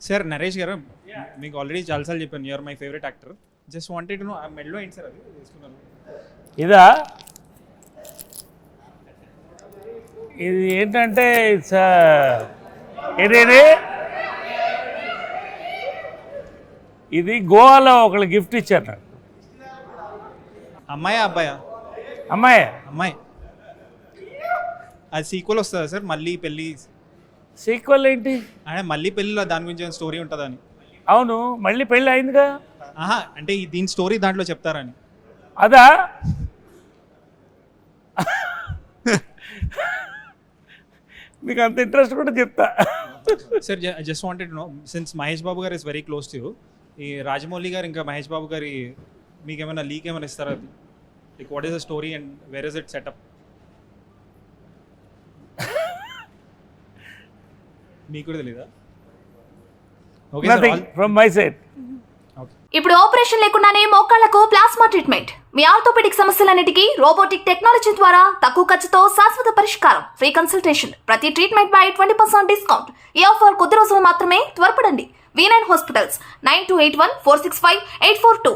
Sir Naresh గారు మీకు already చాలాసార్లు చెప్పాను you are my favourite actor. Just wanted know మెడలో ఏంటి సార్ అది తీసుకున్నాను. ఇదా ఇది ఏంటంటే ఇదేది ఇది గోవాలో ఒకళ్ళు గిఫ్ట్ ఇచ్చారు నాకు. అమ్మాయా అబ్బాయా? అమ్మాయి. అమ్మాయి. అది సీక్వెల్ వస్తుందా సార్? మళ్ళీ పెళ్ళి సీక్వెల్ ఏంటి? అంటే మళ్ళీ పెళ్ళిలో దాని గురించి స్టోరీ ఉంటుందని. అవును, మళ్ళీ పెళ్ళి అయిందిగా. ఆహా, అంటే దీని స్టోరీ దాంట్లో చెప్తారని. అదా మీకు అంత ఇంట్రెస్ట్ కూడా చెప్తా. Sir just wanted know since Mahesh Babu గారు is very close to you, ఈ రాజమౌళి గారు ఇంకా మహేష్ బాబు గారి మీకు ఏమైనా లీక్ ఏమైనా ఇస్తారా? అది like what is the story and where is it setup? మీకు కూడా తెలీదా? Okay sir, nothing from my side. ఇప్పుడు ఆపరేషన్ లేకుండానే మోకాళ్లకు ప్లాస్మా ట్రీట్మెంట్. మీ ఆర్థోపెడిక్ సమస్యలన్నిటికీ రోబోటిక్ టెక్నాలజీ ద్వారా తక్కువ ఖర్చుతో శాశ్వత పరిష్కారం. Free consultation. ప్రతి ట్రీట్మెంట్ పై 20% డిస్కౌంట్. ఈ ఆఫర్ కొద్ది రోజులు మాత్రమే. త్వరపడండి. V9 hospitals 9281465842.